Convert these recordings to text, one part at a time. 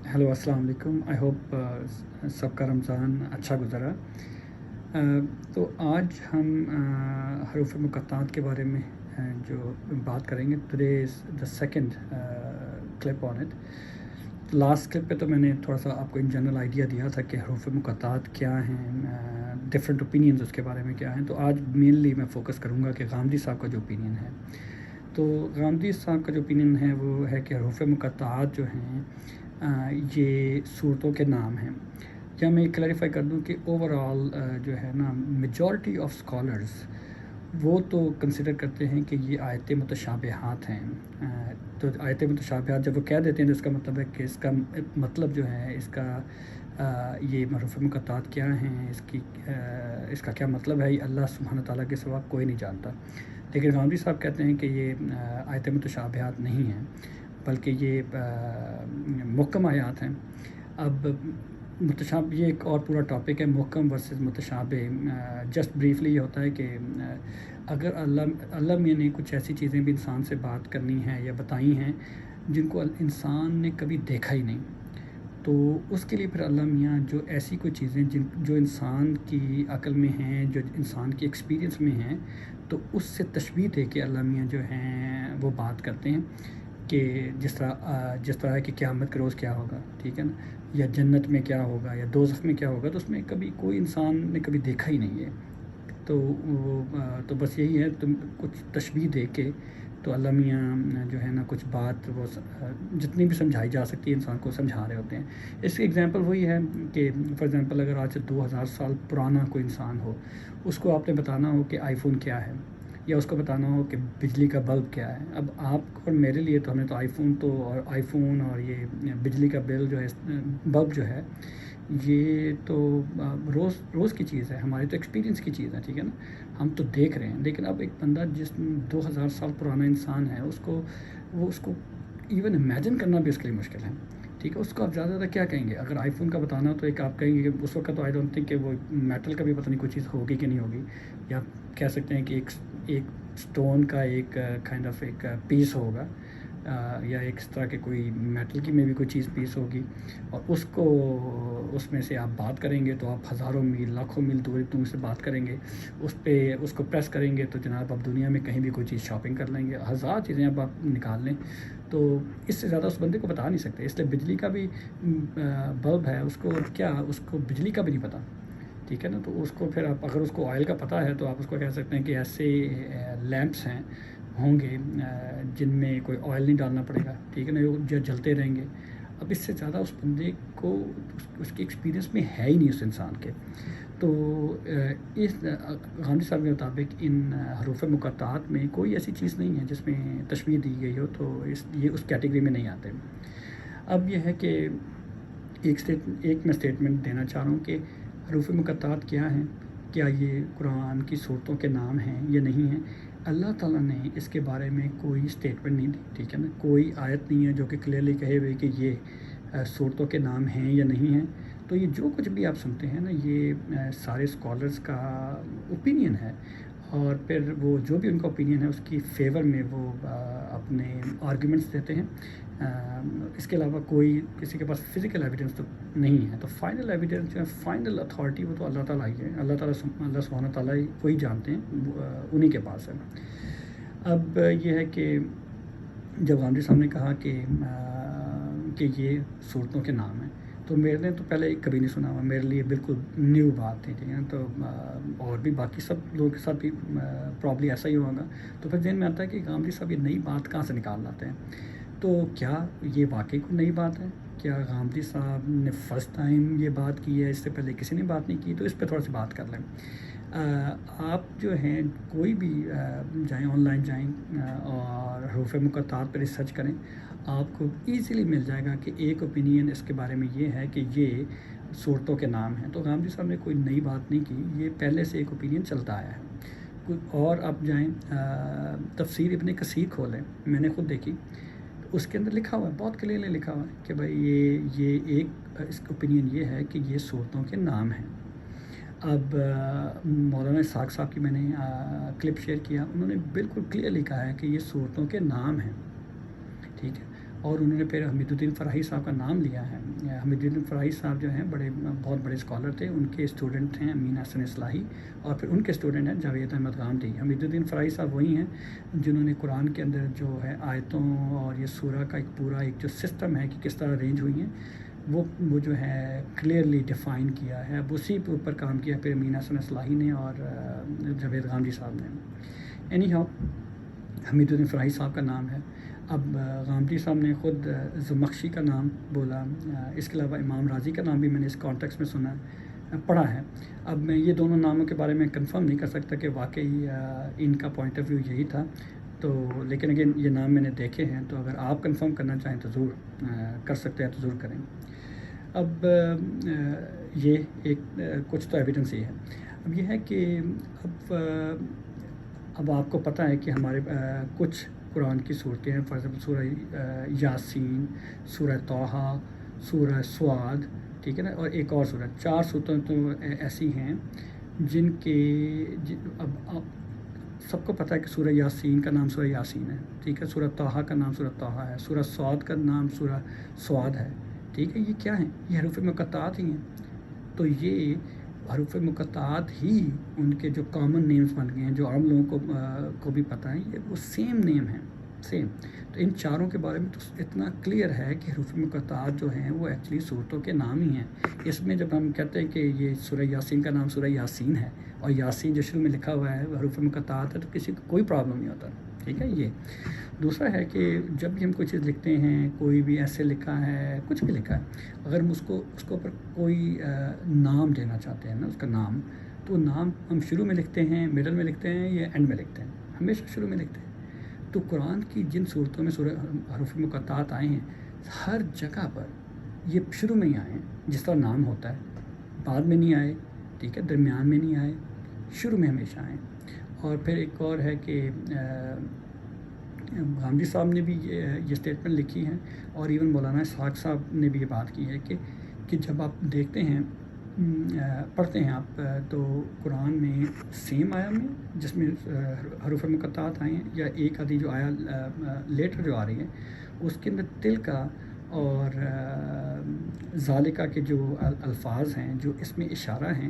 Hello अस्सलाम वालेकुम। I hope सबका रमज़ान अच्छा गुज़रा। तो आज हम हरूफ मुक़त्तात के बारे में जो बात करेंगे। Today is the second clip on it. Last clip पे तो मैंने थोड़ा सा आपको इन जनरल आइडिया दिया था कि हरूफ मुक़त्तात क्या हैं, डिफरेंट ओपिनियंस उसके बारे में क्या हैं। तो आज मेनली मैं फ़ोकस करूँगा कि गामदी साहब का जो ओपिनियन है। तो गामदी साहब का जो ओपिनियन है वो है कि हरूफ मुक़त्तात जो हैं ये सूरतों के नाम हैं। या मैं क्लैरिफाई कर दूं कि ओवरऑल जो है ना, मेजॉरिटी ऑफ स्कॉलर्स वो तो कंसिडर करते हैं कि ये आयत मुतशाबिहात हैं। तो आयत मुतशाबिहात जब वो कह देते हैं तो इसका मतलब है कि इसका मतलब जो है इसका ये हरूफ मुक़त्तात क्या हैं, इसका क्या मतलब है, ये अल्लाह सुब्हानहू ताला के सिवा कोई नहीं जानता। लेकिन गांधी साहब कहते हैं कि ये आयत मुतशाबिहात नहीं हैं, बल्कि ये मुहक्कम आयात हैं। अब मुतशाब ये एक और पूरा टॉपिक है, मुहक्कम वर्सेस मुतशाबे। जस्ट ब्रीफली ये होता है कि अगर अल्लाह मियाँ ने कुछ ऐसी चीज़ें भी इंसान से बात करनी है या बताई हैं जिनको इंसान ने कभी देखा ही नहीं, तो उसके लिए फिर अल्लाह मियाँ जो ऐसी कोई चीज़ें जो इंसान की अक्ल में हैं, जो इंसान की एक्सपीरियंस में हैं, तो उससे तशबीह दे के अल्लाह मियाँ जो हैं वो बात करते हैं कि जिस तरह कि क़यामत के रोज़ क्या होगा, ठीक है ना, या जन्नत में क्या होगा या दोज़ख में क्या होगा, तो उसमें कभी कोई इंसान ने कभी देखा ही नहीं है। तो तो बस यही है, तुम कुछ तशबीह दे के तो अल्लाह मियाँ जो है ना कुछ बात वो जितनी भी समझाई जा सकती है इंसान को समझा रहे होते हैं। इसकी एग्जांपल वही है कि फॉर एग्ज़ाम्पल अगर आज से 2000 साल पुराना कोई इंसान हो, उसको आपने बताना हो कि आईफ़ोन क्या है, या उसको बताना हो कि बिजली का बल्ब क्या है। अब आप और मेरे लिए तो हमें तो आईफ़ोन और ये बिजली का बिल जो है, बल्ब जो है, ये तो रोज़ रोज़ की चीज़ है, हमारी तो एक्सपीरियंस की चीज़ है, ठीक है ना, हम तो देख रहे हैं। लेकिन अब एक बंदा जिस 2000 साल पुराना इंसान है, उसको इवन इमेजिन करना भी उसके लिए मुश्किल है, ठीक है। उसको आप ज़्यादा ज़्यादा क्या कहेंगे? अगर आईफ़ोन का बताना हो तो एक आप कहेंगे कि उस वक्त तो आई डोंट थिंक कि वो मेटल का भी पता नहीं कोई चीज़ होगी कि नहीं होगी, या कह सकते हैं कि एक स्टोन का एक काइंड ऑफ एक पीस होगा, या एक इस तरह के कोई मेटल की में भी कोई चीज़ पीस होगी, और उसको उसमें से आप बात करेंगे तो आप हज़ारों मील लाखों मील दूर तुम से बात करेंगे, उसको प्रेस करेंगे तो जनाब आप दुनिया में कहीं भी कोई चीज़ शॉपिंग कर लेंगे, हज़ार चीज़ें अब आप निकाल लें। तो इससे ज़्यादा उस बंदे को बता नहीं सकते। इसलिए बिजली का भी बल्ब है, उसको बिजली का भी नहीं पता, ठीक है ना। तो उसको फिर आप अगर उसको ऑयल का पता है तो आप उसको कह सकते हैं कि ऐसे लैंप्स हैं होंगे जिनमें कोई ऑयल नहीं डालना पड़ेगा, ठीक है ना, जो जलते रहेंगे। अब इससे ज़्यादा उस बंदे को उसकी एक्सपीरियंस में है ही नहीं उस इंसान के। तो इस गांधी साहब के मुताबिक इन हरूफ मुक़त्तात में कोई ऐसी चीज़ नहीं है जिसमें तशबीह दी गई हो, तो ये उस कैटेगरी में नहीं आते। अब यह है कि एक मैं स्टेटमेंट देना चाह रहा हूँ कि हरूफ मुक़त्तात क्या हैं, क्या ये कुरान की सूरतों के नाम हैं या नहीं हैं। अल्लाह ताला ने इसके बारे में कोई स्टेटमेंट नहीं दी, ठीक है ना। कोई आयत नहीं है जो कि क्लियरली कहे हुए कि ये सूरतों के नाम हैं या नहीं हैं। तो ये जो कुछ भी आप सुनते हैं ना, ये सारे स्कॉलर्स का ओपिनियन है, और फिर वो जो भी उनका ओपिनियन है उसकी फेवर में वो अपने आर्गूमेंट्स देते हैं। इसके अलावा कोई किसी के पास फ़िज़िकल एविडेंस तो नहीं है। तो फाइनल एविडेंस जो है, फाइनल अथॉरिटी, वो तो अल्लाह ताला ही है। अल्लाह सुब्हानहू ताला ही वही जानते हैं, उन्हीं के पास है। अब ये है कि जब गांधी साहब ने कहा कि ये सूरतों के नाम हैं, तो मैंने तो पहले कभी नहीं सुना हुआ, मेरे लिए बिल्कुल न्यू बात थी, ठीक है। तो और भी बाकी सब लोगों के साथ भी प्रॉब्ली ऐसा ही होगा। तो फिर जहन में आता है कि गांधी साहब ये नई बात कहाँ से निकाल लाते हैं। तो क्या ये वाकई कोई नई बात है? क्या गांधी साहब ने फ़र्स्ट टाइम ये बात की है, इससे पहले किसी ने बात नहीं की? तो इस पर थोड़ा सी बात कर लें। आप जो हैं कोई भी जाएँ, ऑनलाइन जाएँ और हरूफ मुक़त्तात पर रिसर्च करें, आपको ईज़िली मिल जाएगा कि एक ओपिनियन इसके बारे में ये है कि ये सूरतों के नाम हैं। तो गांधी साहब ने कोई नई बात नहीं की, ये पहले से एक ओपिनियन चलता आया है। और आप जाएँ तफसीर इब्न कसीर खोलें, मैंने ख़ुद देखी, तो उसके अंदर लिखा हुआ है, बहुत क्लियरली लिखा हुआ है कि भाई ये एक इसका ओपिनियन ये है कि ये सूरतों के नाम हैं। अब मौलाना इसहाक़ साहब की मैंने क्लिप शेयर किया, उन्होंने बिल्कुल क्लियर लिखा है कि ये सूरतों के नाम हैं, ठीक है। اور انہوں نے پھر حمیدالدین فراہی صاحب کا نام لیا ہے. حمیدالدین فراہی صاحب جو ہیں بہت بڑے اسکالر تھے. ان کے اسٹوڈنٹ ہیں امین حسن اصلاحی اور پھر ان کے اسٹوڈنٹ ہیں جاوید احمد غامدی. حمیدالدین فراہی صاحب وہی ہیں جنہوں نے قرآن کے اندر جو ہے آیتوں اور یہ سورہ کا ایک پورا ایک جو سسٹم ہے کہ کس طرح ارینج ہوئی ہیں وہ جو ہے کلیئرلی ڈیفائن کیا ہے. اب اسی کے اوپر کام کیا پھر امین حسن اصلاحی نے اور جاوید غامدی صاحب نے. اینی ہاؤ حمیدالدین فراہی صاحب کا نام ہے. اب غامدی صاحب نے خود زمخشری کا نام بولا. اس کے علاوہ امام راضی کا نام بھی میں نے اس کانٹیکس میں سنا پڑھا ہے. اب میں یہ دونوں ناموں کے بارے میں کنفرم نہیں کر سکتا کہ واقعی ان کا پوائنٹ آف ویو یہی تھا تو، لیکن اگین یہ نام میں نے دیکھے ہیں تو اگر آپ کنفرم کرنا چاہیں تو ضرور کر سکتے ہیں تو ضرور کریں. اب یہ ایک کچھ تو ایویڈنس یہ ہے. اب یہ ہے کہ اب آپ کو پتہ ہے کہ ہمارے کچھ قرآن کی صورتیں ہیں. فار ایگزامپل سورہ یاسین، سورہ طٰہٰ، سورہ صاد، ٹھیک ہے نا، اور ایک اور سورہ. 4 صورتیں تو ایسی ہیں جن کے اب سب کو پتہ ہے کہ سورہ یاسین کا نام سورہ یاسین ہے، ٹھیک ہے. سورہ طٰہٰ کا نام سورہ طٰہٰ ہے. سورہ صاد کا نام سورہ صاد ہے، ٹھیک ہے. یہ کیا ہیں؟ یہ حروف مقطعات ہی ہیں. تو یہ حروف مقطعات ہی ان کے جو کامن نیمز بن گئے ہیں جو عام لوگوں کو بھی پتہ ہیں، یہ وہ سیم نیم ہیں، سیم. تو ان چاروں کے بارے میں تو اتنا کلیئر ہے کہ حروف مقطعات جو ہیں وہ ایکچولی صورتوں کے نام ہی ہیں. اس میں جب ہم کہتے ہیں کہ یہ سورہ یاسین کا نام سورہ یاسین ہے اور یاسین جو شروع میں لکھا ہوا ہے حروف مقطعات ہے تو کسی کو کوئی پرابلم نہیں ہوتا، ٹھیک ہے. یہ دوسرا ہے کہ جب بھی ہم کوئی چیز لکھتے ہیں، کوئی بھی ایسے لکھا ہے، کچھ بھی لکھا ہے، اگر ہم اس کے اوپر کوئی نام دینا چاہتے ہیں نا، اس کا نام، تو نام ہم شروع میں لکھتے ہیں، مڈل میں لکھتے ہیں یا اینڈ میں لکھتے ہیں؟ ہمیشہ شروع میں لکھتے ہیں. تو قرآن کی جن صورتوں میں حروف مقطعات آئے ہیں ہر جگہ پر یہ شروع میں ہی آئے ہیں. جس طرح نام ہوتا ہے بعد میں نہیں آئے، ٹھیک ہے، درمیان میں نہیں آئے، شروع میں ہمیشہ آئے. اور پھر ایک اور ہے کہ غامدی صاحب نے بھی یہ اسٹیٹمنٹ لکھی ہے اور ایون مولانا اسحاق صاحب نے بھی یہ بات کی ہے کہ جب آپ دیکھتے ہیں پڑھتے ہیں آپ تو قرآن میں سیم آیا میں جس میں حروف مقطعات آئے ہیں یا ایک آدھی جو آیا لیٹر جو آ رہی ہے اس کے اندر تل کا اور ذالکہ کے جو الفاظ ہیں جو اس میں اشارہ ہیں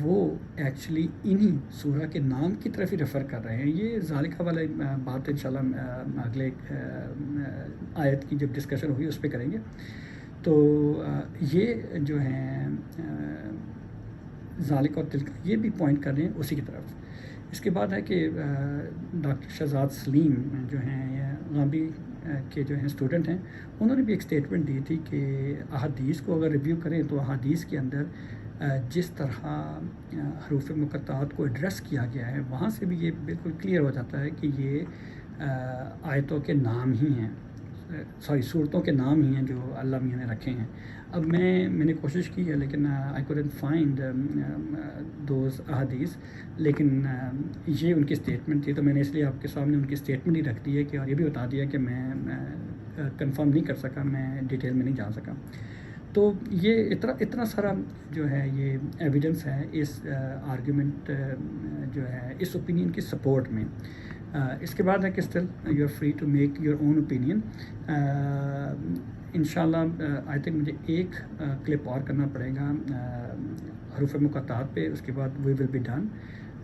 وہ ایکچولی انہی سورہ کے نام کی طرف ہی ریفر کر رہے ہیں. یہ ذالکہ والا بات انشاءاللہ اگلے آیت کی جب ڈسکشن ہوگی اس پہ کریں گے. تو یہ جو ہیں ذالکہ اور تلکہ یہ بھی پوائنٹ کر رہے ہیں اسی کی طرف. اس کے بعد ہے کہ ڈاکٹر شہزاد سلیم جو ہیں غامدی کے جو ہیں اسٹوڈنٹ ہیں، انہوں نے بھی ایک اسٹیٹمنٹ دی تھی کہ احادیث کو اگر ریویو کریں تو احادیث کے اندر جس طرح حروف مقطعات کو ایڈریس کیا گیا ہے وہاں سے بھی یہ بالکل کلیئر ہو جاتا ہے کہ یہ آیتوں کے نام ہی ہیں، صورتوں کے نام ہی ہیں جو اللہ میاں نے رکھے ہیں. اب میں نے کوشش کی ہے لیکن آئی کوڈنٹ فائنڈ دوز احادیث، لیکن یہ ان کی اسٹیٹمنٹ تھی تو میں نے اس لیے آپ کے سامنے ان کی اسٹیٹمنٹ ہی رکھ دی ہے کہ اور یہ بھی بتا دیا کہ میں کنفرم نہیں کر سکا، میں ڈیٹیل میں نہیں جا سکا. تو یہ اتنا سارا جو ہے یہ ایویڈنس ہے اس آرگیومنٹ جو ہے اس اوپینین کی سپورٹ میں. اس کے بعد ہے کہ still you are free to make your own opinion. انشاءاللہ آئی تھنک مجھے ایک کلپ اور کرنا پڑے گا حروف مقطعات پہ، اس کے بعد we will be done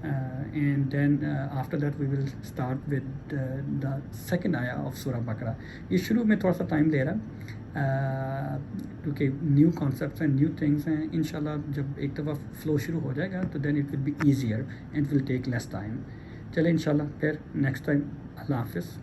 and then after that we will start with the second آیا آف سورہ بقرہ. یہ شروع میں تھوڑا سا ٹائم لے رہا کیونکہ نیو کانسیپٹس ہیں، نیو تھنگس ہیں. انشاءاللہ جب ایک دفعہ فلو شروع ہو جائے گا تو then it will be easier and will take less time. چلیں انشاءاللہ پھر نیکسٹ ٹائم. اللہ حافظ.